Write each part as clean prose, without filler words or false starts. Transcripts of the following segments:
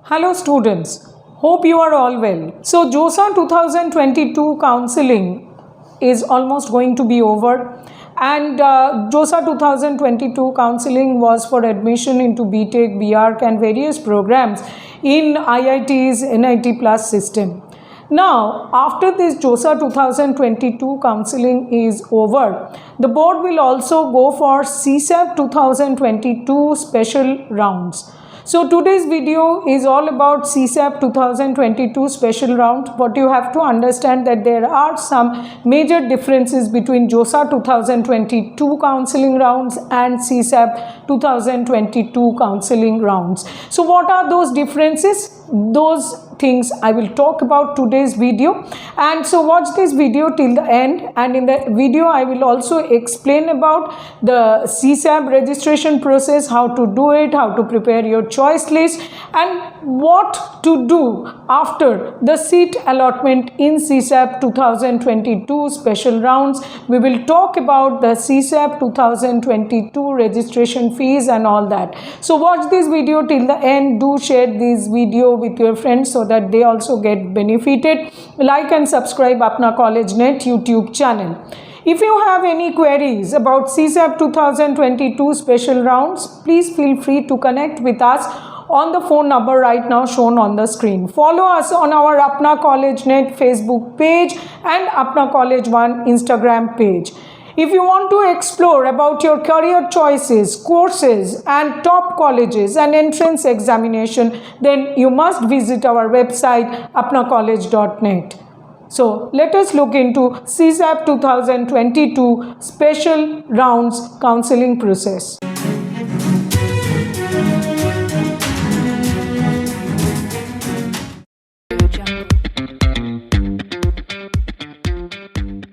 Hello students, hope you are all well. So JOSA 2022 counseling is almost going to be over, and JOSA 2022 counseling was for admission into BTech, BArch and various programs in IIT's NIT Plus system. Now, after this JOSA 2022 counseling is over, the board will also go for CSAP 2022 special rounds. So today's video is all about CSAP 2022 special round. But you have to understand that there are some major differences between JOSA 2022 counseling rounds and CSAP 2022 counseling rounds. So what are those differences? Those things I will talk about today's video, and so watch this video till the end, and in the video I will also explain about the CSAP registration process, how to do it, how to prepare your choice list, and what to do after the seat allotment in CSAP 2022 special rounds. We will talk about the CSAP 2022 registration fees and all that. So watch this video till the end. Do share this video with your friends so that they also get benefited. Like and subscribe Apna College Net YouTube channel. If you have any queries about CSAP 2022 special rounds, please feel free to connect with us on the phone number right now shown on the screen. Follow us on our Apna College Net Facebook page and Apna College One Instagram page. If you want to explore about your career choices, courses and top colleges and entrance examination, then you must visit our website apnacollege.net. So let us look into CSAP 2022 special rounds counseling process.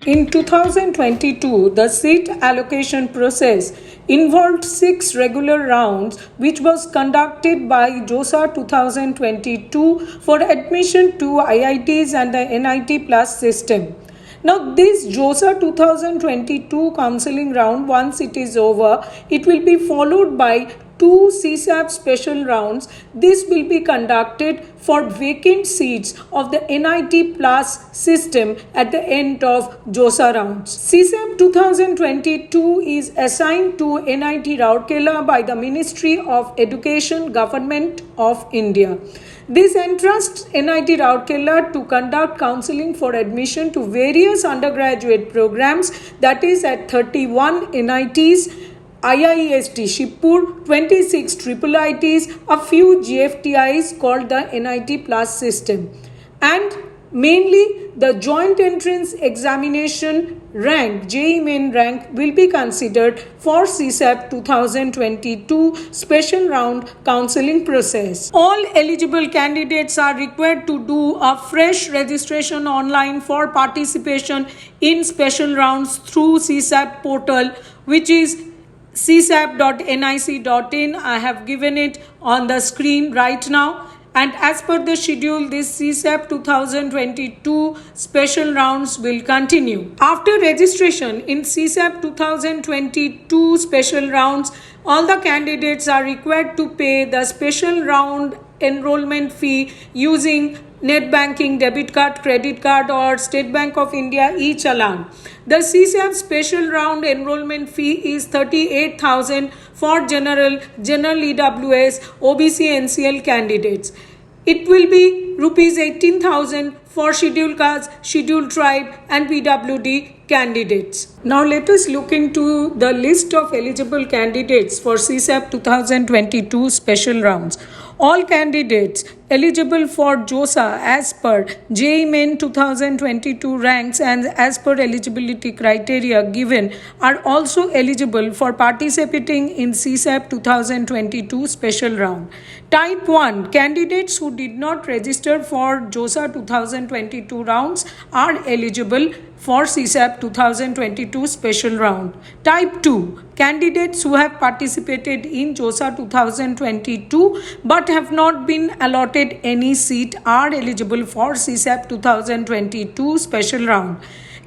In 2022, the seat allocation process involved 6 regular rounds, which was conducted by JOSA 2022 for admission to IITs and the NIT Plus system. Now, this JOSA 2022 counseling round, once it is over, it will be followed by 2 CSAP special rounds. This will be conducted for vacant seats of the NIT Plus system at the end of JOSA rounds. CSAP 2022 is assigned to NIT Rourkela by the Ministry of Education, Government of India. This entrusts NIT Rourkela to conduct counseling for admission to various undergraduate programs, that is at 31 NITs, IIST Shibpur, 26 IIITs, a few GFTIs called the NIT Plus system, and mainly the joint entrance examination rank, JEE main rank, will be considered for CSAP 2022 special round counseling process. All eligible candidates are required to do a fresh registration online for participation in special rounds through CSAP portal, which is csap.nic.in. I have given it on the screen right now. And as per the schedule, this CSAP 2022 special rounds will continue. After registration in CSAP 2022 special rounds, all the candidates are required to pay the special round enrollment fee using net banking, debit card, credit card or State Bank of India e-challan. The CSAP special round enrollment fee is 38,000 for general EWS, OBC NCL candidates. It will be rupees 18,000 for scheduled castes, scheduled tribe and PWD candidates. Now let us look into the list of eligible candidates for CSAP 2022 special rounds. All candidates eligible for JOSA as per JEE Main 2022 ranks and as per eligibility criteria given are also eligible for participating in CSAP 2022 special round. Type 1 candidates who did not register for JOSA 2022 rounds are eligible for CSAP 2022 special round. Type 2 candidates who have participated in JOSA 2022 but have not been allotted any seat are eligible for CSAP 2022 special round.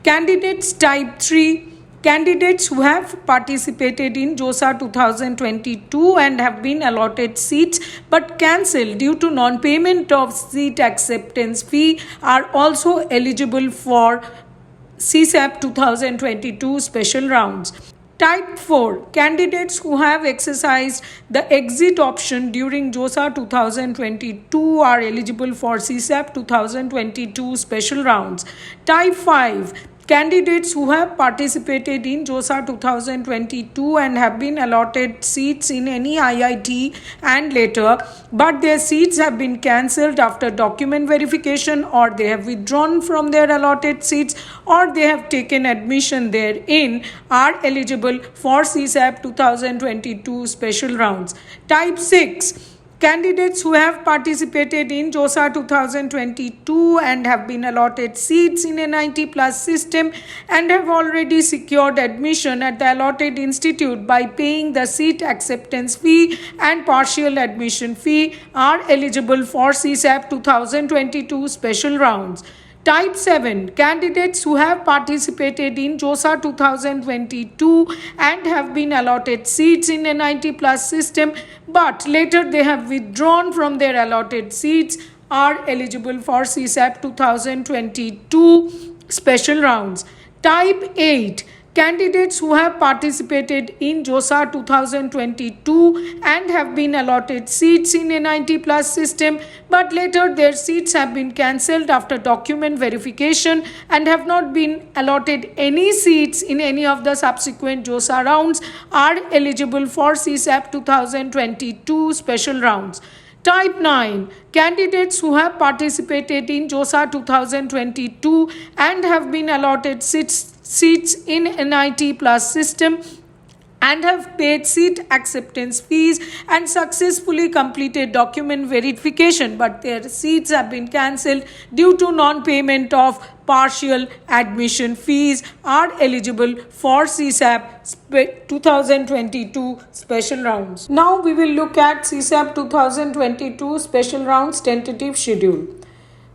Candidates type 3 Candidates who have participated in JOSA 2022 and have been allotted seats but cancelled due to non-payment of seat acceptance fee are also eligible for CSAP 2022 special rounds. Type 4. Candidates who have exercised the exit option during JOSA 2022 are eligible for CSAP 2022 special rounds. Type 5. Candidates who have participated in JOSA 2022 and have been allotted seats in any IIT and later, but their seats have been cancelled after document verification, or they have withdrawn from their allotted seats, or they have taken admission therein, are eligible for CSAP 2022 special rounds. Type 6. Candidates who have participated in JOSA 2022 and have been allotted seats in NIT Plus system and have already secured admission at the allotted institute by paying the seat acceptance fee and partial admission fee are eligible for CSAP 2022 special rounds. Type 7. Candidates who have participated in JOSA 2022 and have been allotted seats in NIT Plus system, but later they have withdrawn from their allotted seats are eligible for CSAP 2022 special rounds. Type 8. Candidates who have participated in JOSA 2022 and have been allotted seats in NIT Plus system, but later their seats have been cancelled after document verification and have not been allotted any seats in any of the subsequent JOSA rounds are eligible for CSAP 2022 special rounds. Type 9. Candidates who have participated in JOSA 2022 and have been allotted seats in NIT Plus system and have paid seat acceptance fees and successfully completed document verification, but their seats have been cancelled due to non-payment of partial admission fees are eligible for CSAP 2022 special rounds. Now we will look at CSAP 2022 special rounds tentative schedule.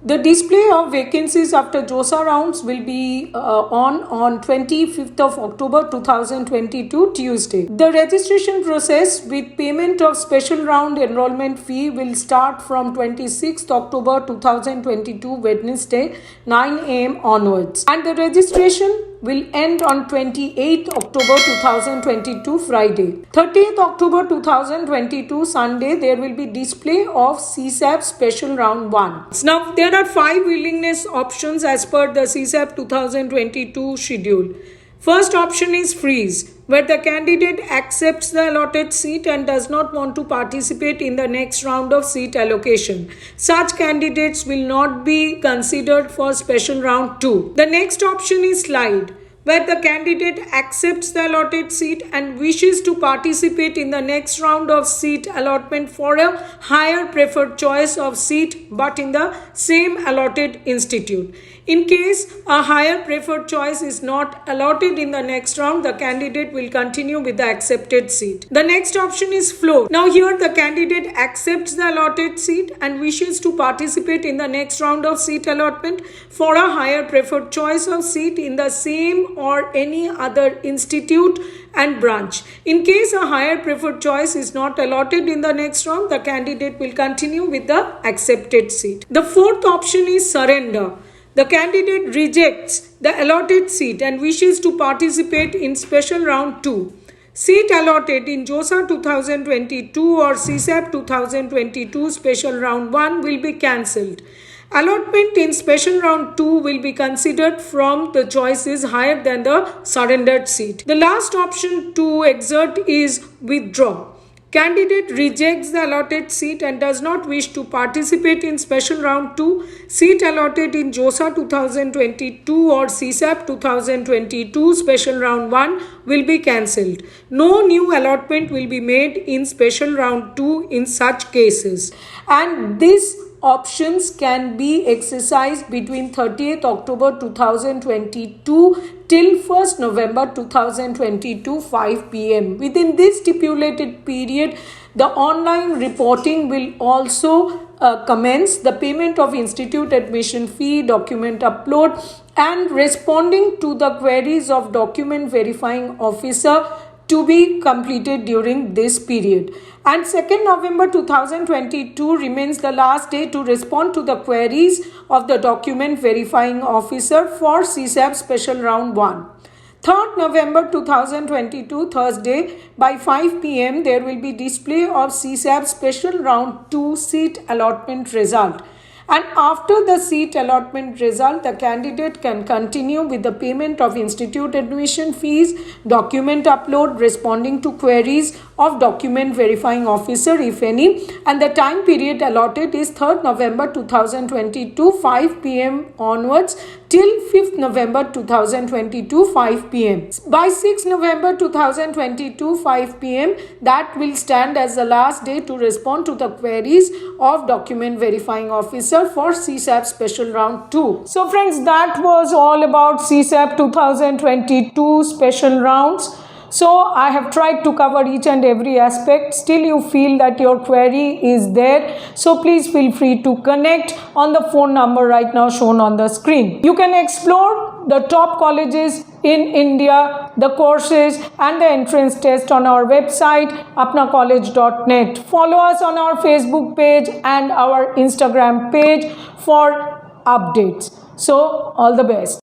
The display of vacancies after JOSA rounds will be on 25th of October 2022 Tuesday. The registration process with payment of special round enrollment fee will start from 26th October 2022 Wednesday 9 am onwards, and the registration will end on 28th October 2022 Friday. 30th October 2022 Sunday there will be display of CSAP special round 1. Now there are 5 willingness options as per the CSAP 2022 schedule. First option is freeze, where the candidate accepts the allotted seat and does not want to participate in the next round of seat allocation. Such candidates will not be considered for special round 2. The next option is slide, where the candidate accepts the allotted seat and wishes to participate in the next round of seat allotment for a higher preferred choice of seat but in the same allotted institute. In case a higher preferred choice is not allotted in the next round, the candidate will continue with the accepted seat. The next option is float. Now here the candidate accepts the allotted seat and wishes to participate in the next round of seat allotment for a higher preferred choice of seat in the same or any other institute and branch. In case a higher preferred choice is not allotted in the next round, the candidate will continue with the accepted seat. The fourth option is surrender. The candidate rejects the allotted seat and wishes to participate in special round 2. Seat allotted in JOSA 2022 or CSAP 2022 special round 1 will be cancelled. Allotment in special round 2 will be considered from the choices higher than the surrendered seat. The last option to exert is withdraw. Candidate rejects the allotted seat and does not wish to participate in special round 2. Seat allotted in JOSA 2022 or CSAP 2022 special round 1 will be cancelled. No new allotment will be made in special round 2 in such cases. And these options can be exercised between 30th October 2022 till 1st November 2022 5 pm. Within this stipulated period, The online reporting will also commence. The payment of institute admission fee, document upload, and responding to the queries of document verifying officer to be completed during this period. And 2nd November 2022 remains the last day to respond to the queries of the document verifying officer for CSAB Special Round 1. 3rd November 2022 Thursday by 5 p.m. there will be display of CSAB Special Round 2 seat allotment result. And after the seat allotment result, the candidate can continue with the payment of institute admission fees, document upload, responding to queries of document verifying officer if any, and the time period allotted is 3rd November 2022 5 p.m. onwards till 5th November 2022 5 p.m. By 6th November 2022 5 p.m. that will stand as the last day to respond to the queries of document verifying officer for CSAB Special Round 2. So friends, that was all about CSAB 2022 special rounds. So I have tried to cover each and every aspect. Still you feel that your query is there, so please feel free to connect on the phone number right now shown on the screen. You can explore the top colleges in India, the courses and the entrance test on our website apnacollege.net. Follow us on our Facebook page and our Instagram page for updates. So all the best.